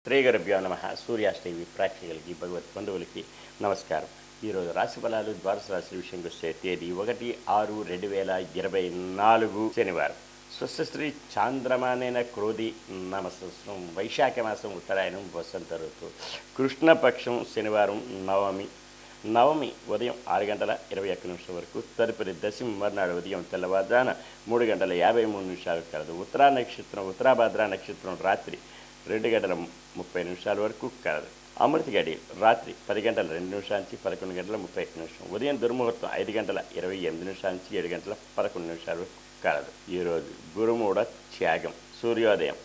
శ్రీగురుభ్యో నమ. సూర్యాస్ టీవీ ప్రేక్షకులకి భగవత్ బంధువులకి నమస్కారం. ఈరోజు రాశి ఫలాలు ద్వాదశ రాశి విషయంకి వస్తే తేదీ 1/6/2024 శనివారం. స్వస్తి చాంద్రమానేన క్రోధి నామ సంవత్సరం, వైశాఖ మాసం, ఉత్తరాయణం, వసంత ఋతువు, కృష్ణపక్షం, శనివారం, నవమి ఉదయం 6:21 వరకు, తదుపరి దశమి మర్నాడు ఉదయం తెల్లవారుజామున 3:53 కలదు. ఉత్తరాభాద్ర నక్షత్రం రాత్రి 2:30 వరకు కలదు. అమృత గడి రాత్రి 10:02 నుంచి 11:31, ఉదయం దుర్ముహూర్తం 5:28 నుంచి 7:11 వరకు కలదు. ఈరోజు గురుమూఢ త్యాగం. సూర్యోదయం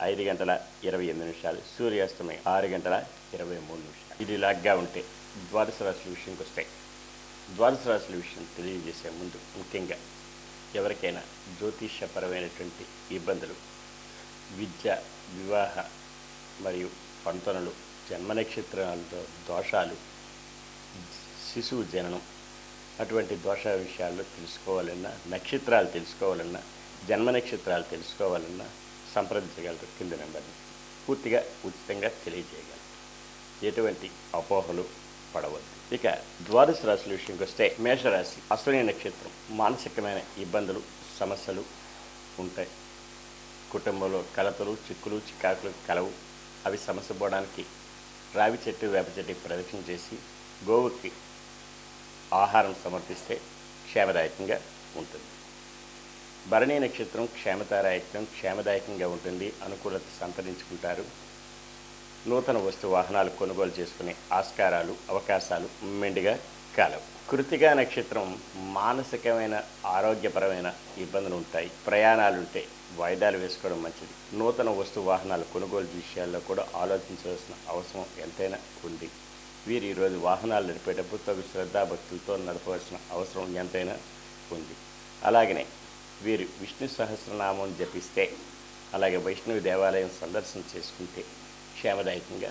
5:28, సూర్యాస్తమయం 6:23. ఇది లాగ్గా ఉంటే ద్వాదశ రాశుల విషయంకి వస్తాయి. ద్వాదశ రాశుల విషయం తెలియజేసే ముందు ముఖ్యంగా ఎవరికైనా జ్యోతిష్యపరమైనటువంటి ఇబ్బందులు, విద్య, వివాహ మరియు పంటనలు, జన్మ నక్షత్రాలతో దోషాలు, శిశువు జననం, అటువంటి దోష విషయాల్లో తెలుసుకోవాలన్నా, నక్షత్రాలు తెలుసుకోవాలన్నా, జన్మ నక్షత్రాలు తెలుసుకోవాలన్నా సంప్రదించగలరు. కింద నెంబర్ని పూర్తిగా ఉచితంగా తెలియజేయగలరు. ఎటువంటి అపోహలు పడవద్దు. ఇక ద్వాదశ రాశుల విషయంకి వస్తే మేషరాశి, అశ్విని నక్షత్రం. మానసికమైన ఇబ్బందులు, సమస్యలు ఉంటాయి. కుటుంబంలో కలతలు, చిక్కులు, చికాకులు కలవు. అవి సమస్య పోవడానికి రావి చెట్టు, వేప చెట్టు ప్రదక్షిణ చేసి గోవుకి ఆహారం సమర్పిస్తే క్షేమదాయకంగా ఉంటుంది. భరణీ నక్షత్రం క్షేమదాయకంగా ఉంటుంది. అనుకూలత సంతరించుకుంటారు. నూతన వస్తు వాహనాలు కొనుగోలు చేసుకునే ఆస్కారాలు, అవకాశాలు మెండుగా కలవు. కృతికా నక్షత్రం మానసికమైన, ఆరోగ్యపరమైన ఇబ్బందులు ఉంటాయి. ప్రయాణాలుంటే వాయిదాలు వేసుకోవడం మంచిది. నూతన వస్తు వాహనాలు కొనుగోలు విషయాల్లో కూడా ఆలోచించవలసిన అవసరం ఎంతైనా ఉంది. వీరు ఈరోజు వాహనాలు నడిపేటప్పుడు తగు శ్రద్ధాభక్తులతో నడపవలసిన అవసరం ఎంతైనా ఉంది. అలాగనే వీరు విష్ణు సహస్రనామం జపిస్తే, అలాగే వైష్ణవి దేవాలయం సందర్శన చేసుకుంటే క్షేమదాయకంగా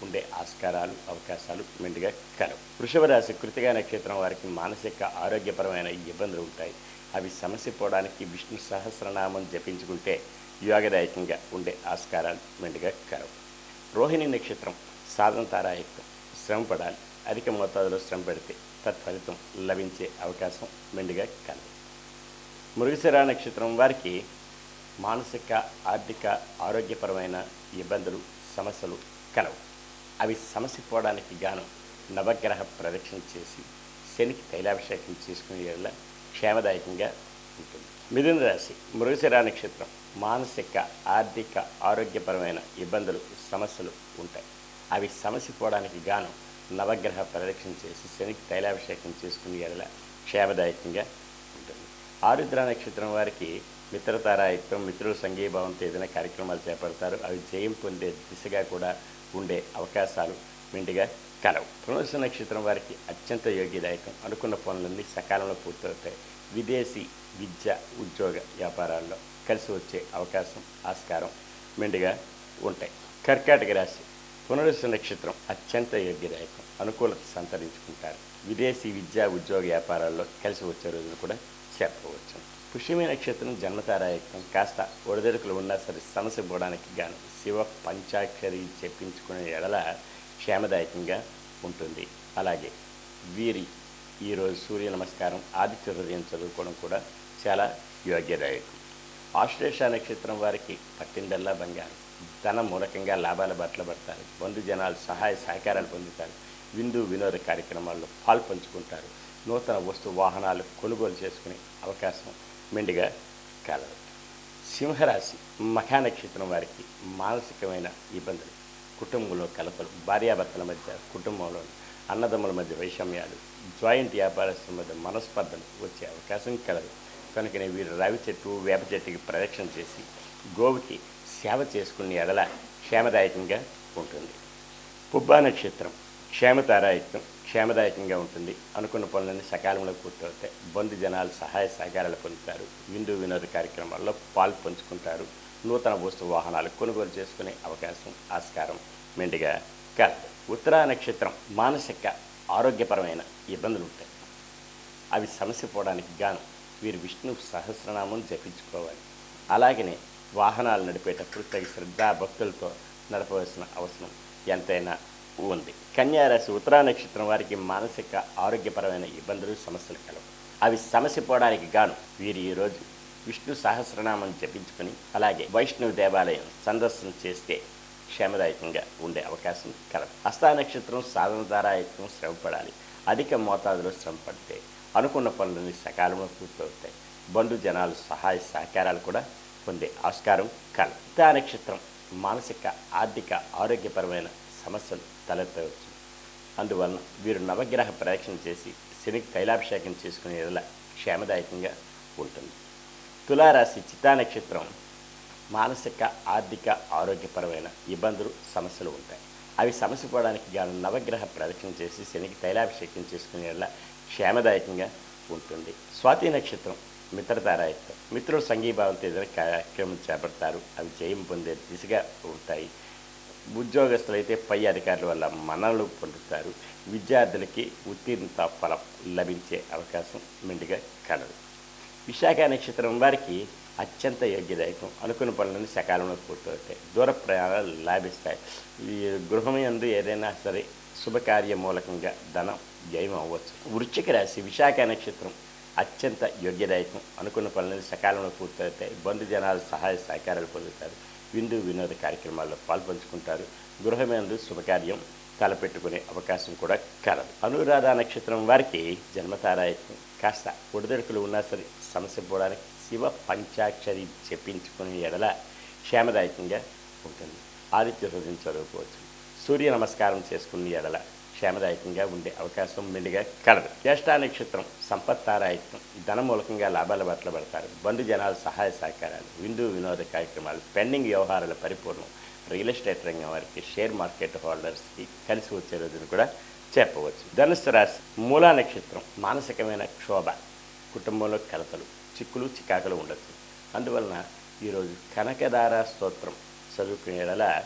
ఉండే ఆస్కారాలు, అవకాశాలు మెండుగా కలవు. వృషభ రాశి, కృతికా నక్షత్రం వారికి మానసిక, ఆరోగ్యపరమైన ఇబ్బందులు ఉంటాయి. అవి సమస్య పోవడానికి విష్ణు సహస్రనామం జపించుకుంటే యోగదాయకంగా ఉండే ఆస్కారాలు మెండుగా కలవు. రోహిణి నక్షత్రం సాధన తారాయుక్తం. శ్రమ పడాలి. అధిక మోతాదులో శ్రమ పెడితే తత్ఫలితం లభించే అవకాశం మెండుగా కలవు. మృగశిర నక్షత్రం వారికి మానసిక, ఆర్థిక, ఆరోగ్యపరమైన ఇబ్బందులు, సమస్యలు కలవు. అవి సమస్య పోవడానికి గాను నవగ్రహ ప్రదక్షిణ చేసి శనికి తైలాభిషేకం చేసుకునే వల్ల క్షేమదాయకంగా ఉంటుంది. మిథున రాశి, మృగశిర నక్షత్రం. మానసిక, ఆర్థిక, ఆరోగ్యపరమైన ఇబ్బందులు, సమస్యలు ఉంటాయి. అవి సమస్య పోవడానికి గాను నవగ్రహ ప్రదక్షిణ చేసి శనికి తైలాభిషేకం చేసుకునే వల్ల క్షేమదాయకంగా ఉంటుంది. ఆరుద్ర నక్షత్రం వారికి మిత్రతారాయుక్తం. మిత్రుల సంఘీభావంతో ఏదైనా కార్యక్రమాలు చేపడతారు. అవి జయం పొందే దిశగా కూడా ఉండే అవకాశాలు మెండుగా కలవు. పునర్వసు నక్షత్రం వారికి అత్యంత యోగ్యదాయకం. అనుకున్న పనులన్నీ సకాలంలో పూర్తవుతాయి. విదేశీ విద్య, ఉద్యోగ, వ్యాపారాల్లో కలిసి వచ్చే అవకాశం, ఆస్కారం మెండుగా ఉంటాయి. కర్కాటక రాశి, పునర్వసు నక్షత్రం అత్యంత యోగ్యదాయకం. అనుకూలత సంతరించుకుంటారు. విదేశీ విద్య, ఉద్యోగ, వ్యాపారాల్లో కలిసి వచ్చే రోజులు కూడా చెప్పవచ్చు. పుష్యమి నక్షత్రం జన్మతారాయుక్తం. కాస్త ఒడిదొడుకులు ఉన్నా సరే సమస్య పోవడానికి గాను శివ పంచాక్షరి చెప్పించుకునే ఎడల క్షేమదాయకంగా ఉంటుంది. అలాగే వీరి ఈరోజు సూర్య నమస్కారం, ఆదిత్య హృదయం చదువుకోవడం కూడా చాలా యోగ్యదాయకం. ఆశ్లేష నక్షత్రం వారికి పట్టిందల్లా బంగారం. ధన మూలకంగా లాభాల బాటలు పడతారు. బంధుజనాలు సహాయ సహకారాలు పొందుతారు. విందు వినోద కార్యక్రమాల్లో పాల్పంచుకుంటారు. నూతన వస్తు వాహనాలు కొనుగోలు చేసుకునే అవకాశం మెండుగా కలదు. సింహరాశి, మఖా నక్షత్రం వారికి మానసికమైన ఇబ్బందులు, కుటుంబంలో కలతలు, భార్యాభర్తల మధ్య, కుటుంబంలో అన్నదమ్ముల మధ్య వైషమ్యాలు, జాయింట్ వ్యాపారస్తుల మధ్య మనస్పర్ధలు వచ్చే అవకాశం కలదు. కనుకనే వీరు రావి చెట్టు, వేప చెట్టుకి ప్రదక్షిణ చేసి గోవుకి సేవ చేసుకునే ఎడల క్షేమదాయకంగా ఉంటుంది. పుబ్బా నక్షత్రం క్షేమదాయకంగా ఉంటుంది. అనుకున్న పనులన్నీ సకాలంలో పూర్తవుతాయి. బంధుజనాలు సహాయ సహకారాలు పొందుతారు. విందు వినోద కార్యక్రమాల్లో పంచుకుంటారు. నూతన వస్తు వాహనాలు కొనుగోలు చేసుకునే అవకాశం, ఆస్కారం మెండుగా కలదు. ఉత్తరా నక్షత్రం మానసిక, ఆరోగ్యపరమైన ఇబ్బందులు ఉంటాయి. అవి సమస్య పోవడానికి గాను వీరు విష్ణు సహస్రనామం జపించుకోవాలి. అలాగనే వాహనాలు నడిపేటప్పుడు తగిన శ్రద్ధా భక్తులతో నడపవలసిన అవసరం ఎంతైనా ఉంది. కన్యా రాశి ఉత్తరా నక్షత్రం వారికి మానసిక ఆరోగ్యపరమైన ఇబ్బందులు సమస్యలు కలవు. అవి సమస్య పోవడానికి గాను వీరు ఈరోజు విష్ణు సహస్రనామం జపించుకొని అలాగే వైష్ణవ దేవాలయం సందర్శన చేస్తే క్షేమదాయకంగా ఉండే అవకాశం కలదు. హస్తా నక్షత్రం సాధన ద్వారా శ్రమపడాలి. అధిక మోతాదులో శ్రమ పడితే అనుకున్న పనులని సకాలంలో పూర్తవుతాయి. బంధు జనాలు సహాయ సహకారాలు కూడా పొందే ఆస్కారం కలదు. ఉత్తా నక్షత్రం మానసిక ఆర్థిక ఆరోగ్యపరమైన సమస్యలు తలెత్తవచ్చు. అందువలన వీరు నవగ్రహ ప్రదక్షిణ చేసి శనికి తైలాభిషేకం చేసుకునే ఎడల క్షేమదాయకంగా ఉంటుంది. తులారాశి చిత్తా నక్షత్రం మానసిక ఆర్థిక ఆరోగ్యపరమైన ఇబ్బందులు సమస్యలు ఉంటాయి. అవి సమస్య పోవడానికి గాను నవగ్రహ ప్రదక్షిణ చేసి శనికి తైలాభిషేకం చేసుకునే ఎడల క్షేమదాయకంగా ఉంటుంది. స్వాతి నక్షత్రం మిత్రతారాయత్వం. మిత్రులు సంఘీభావంతో ఏదైనా కార్యక్రమం చేపడతారు. అవి జయం పొందే దిశగా ఉంటాయి. ఉద్యోగస్తులైతే పై అధికారుల వల్ల మన్ననలు పొందుతారు. విద్యార్థులకి ఉత్తీర్ణత ఫలం లభించే అవకాశం మెండుగా కలదు. విశాఖ నక్షత్రం వారికి అత్యంత యోగ్యదాయకం. అనుకున్న పనులను సకాలంలో పూర్తవుతాయి. దూర ప్రయాణాలు లాభిస్తాయి. ఈ గృహమందు ఏదైనా సరే శుభకార్య మూలకంగా ధనం జయం అవ్వచ్చు. వృశ్చిక రాశి విశాఖ నక్షత్రం అత్యంత యోగ్యదాయకం. అనుకున్న పనులను సకాలంలో పూర్తవుతాయి. బంధుజనాలు సహాయ సహకారాలు పొందుతారు. విందు వినోద కార్యక్రమాల్లో పాల్పంచుకుంటారు. గృహమందు శుభకార్యం తలపెట్టుకునే అవకాశం కూడా కలదు. అనురాధ నక్షత్రం వారికి జన్మతారాయత్వం. కాస్త ఒడిదొడుకులు ఉన్నా సరే సమస్య పోవడానికి శివ పంచాక్షరి జపించుకునే ఎడల క్షేమదాయకంగా ఉంటుంది. ఆదిత్య హృదయం చదువుకోవచ్చు. సూర్య నమస్కారం చేసుకునే ఎడల క్షేమదాయకంగా ఉండే అవకాశం మెండుగా కలదు. జ్యేష్ఠ నక్షత్రం సంపత్తారాయత్వం. ధన మూలకంగా లాభాల బాటలో పడతారు. బంధు జనాలు సహాయ సహకారాలు, విందు వినోద కార్యక్రమాలు, పెండింగ్ వ్యవహారాల పరిపూర్ణం. రియల్ ఎస్టేట్ రంగం వారికి, షేర్ మార్కెట్ హోల్డర్స్కి కలిసి వచ్చే రోజును కూడా చెప్పవచ్చు. ధనుస్సు రాశి మూలా నక్షత్రం మానసికమైన క్షోభ, కుటుంబంలో కలతలు, చిక్కులు చికాకులు ఉండొచ్చు. అందువలన ఈరోజు కనకదార స్తోత్రం చదువుకునేలా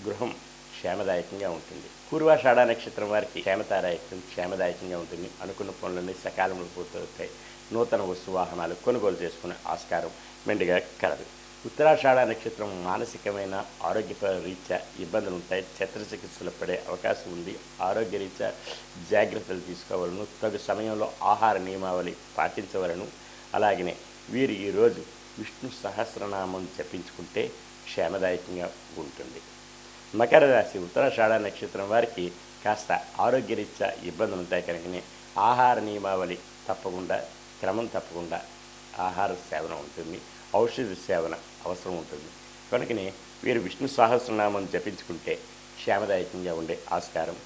గృహం క్షేమదాయకంగా ఉంటుంది. పూర్వాషాఢ నక్షత్రం వారికి క్షేమదాయకంగా ఉంటుంది. అనుకున్న పనులన్నీ సకాలంలో పూర్తవుతాయి. నూతన వస్తు వాహనాలు కొనుగోలు చేసుకునే ఆస్కారం మెండుగా కలదు. ఉత్తరాషాఢ నక్షత్రం మానసికమైన ఆరోగ్య రీత్యా ఇబ్బందులు ఉంటాయి. శస్త్రచికిత్సలు పడే అవకాశం ఉంది. ఆరోగ్య రీత్యా జాగ్రత్తలు తీసుకోవాలను. తగు సమయంలో ఆహార నియమావళి పాటించవలను. అలాగనే వీరు ఈరోజు విష్ణు సహస్రనామం జపించుకుంటే క్షేమదాయకంగా ఉంటుంది. మకర రాశి ఉత్తరాషాఢ నక్షత్రం వారికి కాస్త ఆరోగ్యరీత్యా ఇబ్బందులు ఉంటాయి. కనుకనే ఆహార నియమావళి క్రమం తప్పకుండా ఆహార సేవన ఉంటుంది. ఔషధ సేవన అవసరం ఉంటుంది. కనుకనే వీరు విష్ణు సహస్రనామం జపించుకుంటే క్షేమదాయకంగా ఉండే ఆస్కారం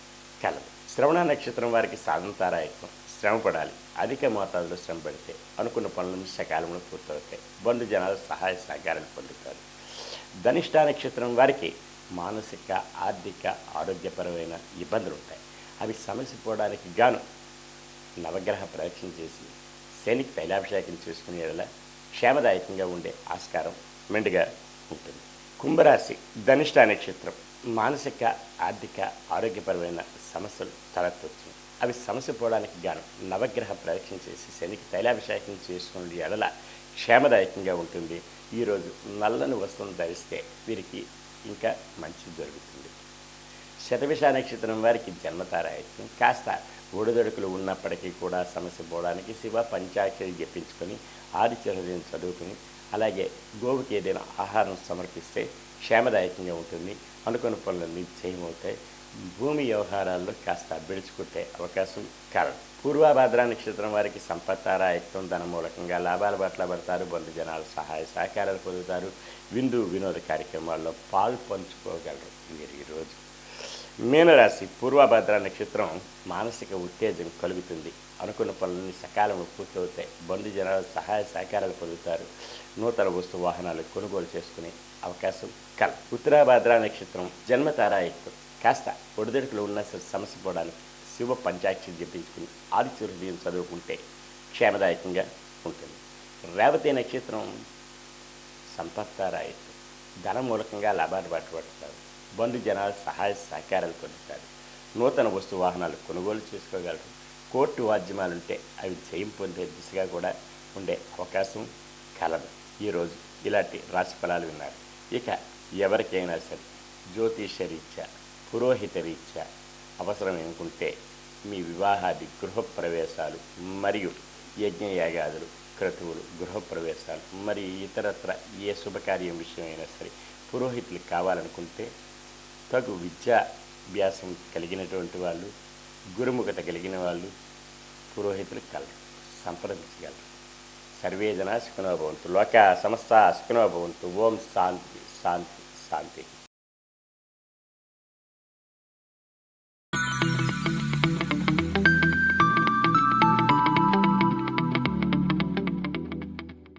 కలదు. శ్రవణ నక్షత్రం వారికి సాధనతారాయత్వం. శ్రమ పడాలి. అధిక మోతాదులో శ్రమ పడితే అనుకున్న పనులను సకాలంలో పూర్తవుతాయి. బంధు జనాలు సహాయ సహకారాలు పొందుతారు. ధనిష్ఠ నక్షత్రం వారికి మానసిక ఆర్థిక ఆరోగ్యపరమైన ఇబ్బందులు ఉంటాయి. అవి సమస్య పోవడానికి గాను నవగ్రహ ప్రదక్షిణ చేసి శనికి తైలాభిషేకం చేసుకునే ఎడల క్షేమదాయకంగా ఉండే ఆస్కారం మెండుగా ఉంటుంది. కుంభరాశి ధనిష్ఠ నక్షత్రం మానసిక ఆర్థిక ఆరోగ్యపరమైన సమస్యలు తలెత్తవచ్చు. అవి సమస్య పోవడానికి గాను నవగ్రహ ప్రదక్షిణ చేసి శనికి తైలాభిషేకం చేసుకునే ఎడల క్షేమదాయకంగా ఉంటుంది. ఈరోజు నల్లని వస్త్రం ధరిస్తే వీరికి ఇంకా మంచి జరుగుతుంది. శతభిష నక్షత్రం వారికి జన్మతారాయత్వం. కాస్త ఒడిదొడుకులు ఉన్నప్పటికీ కూడా సమస్య పోవడానికి శివ పంచాక్షరి జపించుకొని ఆదిత్య హృదయం చదువుకుని అలాగే గోవుకి ఏదైనా ఆహారం సమర్పిస్తే క్షేమదాయకంగా ఉంటుంది. అనుకున్న పనులన్నీ జయమవుతాయి. భూమి వ్యవహారాల్లో కాస్త బిడుచుకుంటే అవకాశం కలదు. పూర్వభద్ర నక్షత్రం వారికి సంపత్తారాయత్వం. ధన మూలకంగా లాభాల పట్ల పడతారు. బంధు జనాలు సహాయ సహకారాలు పొందుతారు. విందు వినోద కార్యక్రమాల్లో పాలు పంచుకోగలరు మీరు ఈరోజు. మీనరాశి పూర్వభద్ర నక్షత్రం మానసిక ఉత్తేజం కలుగుతుంది. అనుకున్న పనులన్నీ సకాలంలో పూర్తవుతాయి. బంధు జనాలు సహాయ సహకారాలు పొందుతారు. నూతన వస్తు వాహనాలు కొనుగోలు చేసుకునే అవకాశం కలదు. ఉత్తరాభద్ర నక్షత్రం జన్మతారాయత్వం. కాస్త ఒడిదొడుకులు ఉన్న సమస్య పోవడానికి శివ పంచాక్షరి జపించుకుని ఆదిత్య హృదయం చదువుకుంటే క్షేమదాయకంగా ఉంటుంది. రేవతి నక్షత్రం సంపత్తారాయత్వం. ధన మూలకంగా లాభాలు పట్టుబడతారు. బంధు జనాలు సహాయ సహకారాలు పొందుతారు. నూతన వస్తు వాహనాలు కొనుగోలు చేసుకోగలరు. కోర్టు వాద్యమాలుంటే అవి జయం పొందే దిశగా కూడా ఉండే అవకాశం కలదు. ఈరోజు ఇలాంటి రాశి ఫలాలు విన్నారు. ఇక ఎవరికైనా సరే జ్యోతిషరీత్యా పురోహిత రీత్యా అవసరం అనుకుంటే మీ వివాహాది గృహప్రవేశాలు మరియు యజ్ఞయాగాదులు క్రతువులు గృహప్రవేశాలు మరియు ఇతరత్ర ఏ శుభకార్యం విషయమైనా సరే పురోహితులు కావాలనుకుంటే తగు విద్యాభ్యాసం కలిగినటువంటి వాళ్ళు గురుముఖత కలిగిన వాళ్ళు పురోహితులు కలరు, సంప్రదించగలరు. సర్వే జనా సుఖినో భవంతు. లోకా సమస్త సుఖినో భవంతు. ఓం శాంతి శాంతి శాంతి.